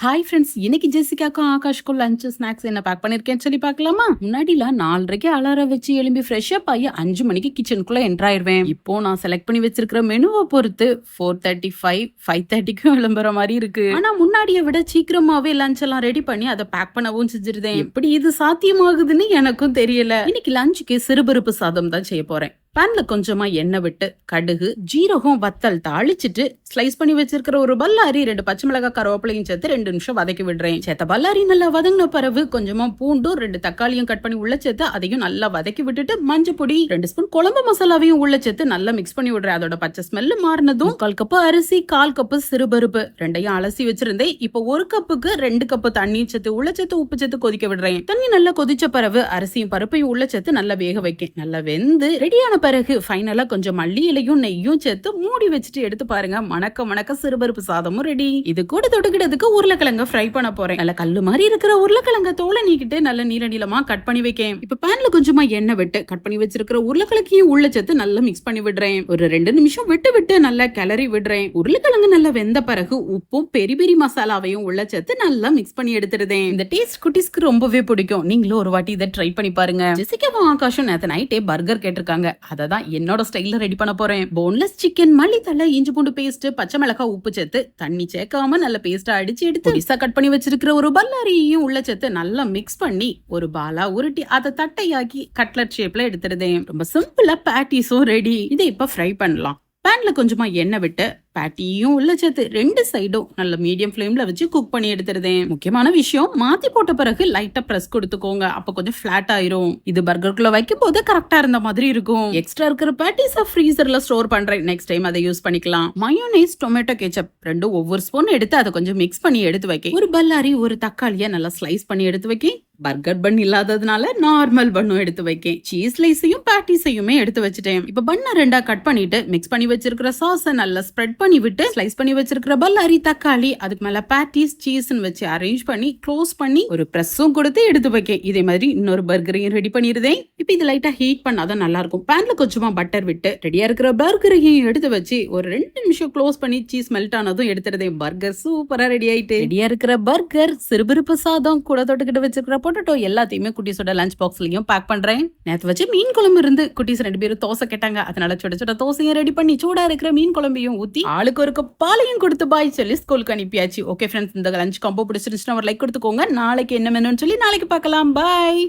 Hi friends, இன்னைக்கு ஜெசிகாக்கும் ஆகாஷ்க்கும் lunch snacks என்ன back பண்ணிருக்கேன்னு சொல்லி பார்க்கலாமா? முன்னாடிலாம் 4:30 அலாரம் வச்சு எழும்பி ஃப்ரெஷ் அப் ஆகி 5 மணிக்கு கிச்சனுக்குள்ள என்டர் ஆயிருவேன். இப்போ நான் செலக்ட் பண்ணி வச்சிருக்கிற மெனுவை பொறுத்து 4:35 5:30க்கும் எழும்புற மாதிரி இருக்கு. ஆனா முன்னாடியை விட சீக்கிரமாவே லஞ்ச் எல்லாம் ரெடி பண்ணி அதை பேக் பண்ணவும் செஞ்சிருந்தேன். எப்படி இது சாத்தியமாகுதுன்னு எனக்கும் தெரியல. இன்னைக்கு லஞ்சுக்கு சிறுபருப்பு சாதம் தான் செய்ய போறேன். பேன்ல கொஞ்சமா எண்ணெய் விட்டு கடுகு ஜீரகம் வத்தல் தாளிச்சிட்டு ஸ்லைஸ் பண்ணி வச்சிருக்கிற ஒரு பல்லாரி 2 பச்சை மிளகாய் கருவேப்பிலையும் சேர்த்து 2 நிமிஷம் வதக்கி விடுறேன். சேர்த்த பல்லாரி நல்லா வதங்கின பிறகு கொஞ்சமா பூண்டும் 2 தக்காளியும் கட் பண்ணி உள்ள சேர்த்து அதையும் நல்லா வதக்கி விட்டுட்டு மஞ்சள் பொடி 2 ஸ்பூன் குழம்பு மசாலாவையும் உள்ள சேர்த்து நல்லா மிக்ஸ் பண்ணி விடுறேன். அதோட பச்சை ஸ்மெல் மாறினதும் 1/4 கப்பு அரிசி 1/4 கப்பு சிறுபருப்பு ரெண்டையும் அலசி வச்சிருந்தேன். இப்போ 1 கப்புக்கு 2 கப்பு தண்ணி சேர்த்து உள்ள சேர்த்து உப்பு சேர்த்து கொதிக்க விடுறேன். தண்ணி நல்லா கொதிச்ச பிறகு அரிசியும் பருப்பையும் உள்ள சேர்த்து நல்லா வேக வைக்க நல்லா வெந்து ரெடியான பிறகு ஃபைனலா கொஞ்சம் மல்லி இலையும் நெய்யும் சேர்த்து மூடி வச்சுட்டு எடுத்து பாருங்க. மணக்க சிறுபருப்பு சாதமும் ரெடி. இது கூட தொட்டுக்கிட்டதுக்கு உருளைக்கிழங்க ஃப்ரை பண்ண போறேன். நல்ல கல்லு மாதிரி இருக்கிற உருளைக்கிழங்க தோலை நீக்கிட்டு நல்ல நீளமா கட் பண்ணி வைக்கேன். இப்ப பேன்ல கொஞ்சமா எண்ணெய் விட்டு கட் பண்ணி வச்சிருக்கிற உருளைக்கிழங்கையும் உள்ள சேர்த்து நல்லா மிக்ஸ் பண்ணி விடுறேன். ஒரு 2 நிமிஷம் விட்டு நல்லா கிளறி விடுறேன். உருளைக்கிழங்கு நல்லா வெந்த பிறகு உப்பும் பெரி மசாலாவையும் உள்ள சேர்த்து நல்லா மிக்ஸ் பண்ணி எடுத்துருதேன். இந்த டேஸ்ட் குட்டீஸ்க்கு ரொம்பவே பிடிக்கும். நீங்களும் ஒரு வாட்டி இதை ட்ரை பண்ணி பாருங்க. ஜெசிகாவும் ஆகாஷும் நேத்து நைட்டே பர்கர் கேட்டிருக்காங்க. அததான் என்னோட ஸ்டைல்ல ரெடி பண்ண போறேன். போன்லெஸ் சிக்கன், மல்லித்தலை, இஞ்சி பூண்டு பேஸ்ட், பச்சை மிளகாய், உப்பு சேர்த்து தண்ணி சேர்க்காம நல்ல பேஸ்டா அடிச்சு எடுத்து பொடிசா கட் பண்ணி வச்சிருக்கிற ஒரு பல்லாரியும் உள்ள சேர்த்து நல்லா மிக்ஸ் பண்ணி ஒரு பாலா உருட்டி அதை தட்டையாக்கி கட்லட் ஷேப்ல எடுத்துருதேன். ரொம்ப சிம்பிளா பேட்டிஸும் ரெடி. இதை இப்ப ஃப்ரை பண்ணலாம். பேன்ல கொஞ்சமா எண்ணெய் விட்டு பேட்டியும் உள்ள சேர்த்து 2 சைடும் நல்ல மீடியம் ஃபிளேம்ல வச்சு குக் பண்ணி எடுத்துருதேன். முக்கியமான விஷயம், மாத்தி போட்ட பிறகு லைட்டா பிரஸ் கொடுத்துக்கோங்க. அப்ப கொஞ்சம் பிளாட் ஆயிரும். இது பர்கருக்குள்ள வைக்கும் போது கரெக்டா இருந்த மாதிரி இருக்கும். எக்ஸ்ட்ரா இருக்கிற பேட்டிஸ ஃப்ரீசர்ல ஸ்டோர் பண்றேன். நெக்ஸ்ட் டைம் அதை யூஸ் பண்ணிக்கலாம். மயோனைஸ், டொமேட்டோ கெச்சப் ரெண்டும் ஒவ்வொரு ஸ்பூன் எடுத்து அதை கொஞ்சம் மிக்ஸ் பண்ணி எடுத்து வைக்க. ஒரு பல்லாரி ஒரு தக்காளியை நல்லா ஸ்லைஸ் பண்ணி எடுத்து வைக்க. பர்கர் பன் இல்லாததுனால நார்மல் பன்னும் எடுத்து வைக்கேன். சீஸ் ஸ்லைஸையும் பேட்டிஸையுமே எடுத்து வச்சுட்டேன். இப்ப பண்ண 2 கட் பண்ணிட்டு மிக்ஸ் பண்ணி வச்சிருக்கிற சாஸை நல்லா ஸ்ப்ரெட் பண்ணி விட்டு ஸ்லைஸ் பண்ணி வச்சிருக்கிற பல்லாரி தக்காளி அதுக்கு மேல பேட்டிஸ் சீஸ்ன்னு வச்சு அரேஞ்ச் பண்ணி க்ளோஸ் பண்ணி ஒரு பிரஸும் கொடுத்து எடுத்து வைக்க. இதே மாதிரி இன்னொரு பர்கரையும் ரெடி பண்ணிருந்தேன். இப்ப இது லைட்டா ஹீட் பண்ணாதான் நல்லா இருக்கும். பேன்ல கொஞ்சமா பட்டர் விட்டு ரெடியா இருக்கிற பர்கரையும் எடுத்து வச்சு ஒரு 2 நிமிஷம் க்ளோஸ் பண்ணி சீஸ் மெல்ட் ஆனதும் எடுத்துறதேன். பர்கர் சூப்பரா ரெடி ஆயிட்டு. ரெடியா இருக்கிற பர்கர், சிறுபருப்பு சாதம் கூட தொட்டுக்கிட்டு வச்சிருக்கிற பொட்டேட்டோ எல்லாத்தையுமே குட்டீஸோட லஞ்ச் பாக்ஸ்லயும் பேக் பண்றேன். நேத்து வச்சு மீன் குழம்பு இருந்து குட்டீஸ் 2 பேரும் தோசை கேட்டாங்க. அதனால சுட தோசையும் ரெடி பண்ணி சூடா இருக்கிற மீன் குழம்பையும் ஊத்தி ஆளுக்கு ஒரு கப் பாலையும் கொடுத்து பாய் சொல்லி ஸ்கூலுக்கு அனுப்பியாச்சு. ஓகே ஃப்ரெண்ட்ஸ், இந்த லஞ்ச் காம்போ பிடிச்சிருந்துச்சுன்னா ஒரு லைக் கொடுத்துக்கோங்க. நாளைக்கு என்ன மெனுன்னு சொல்லி நாளைக்கு பார்க்கலாம். பாய்.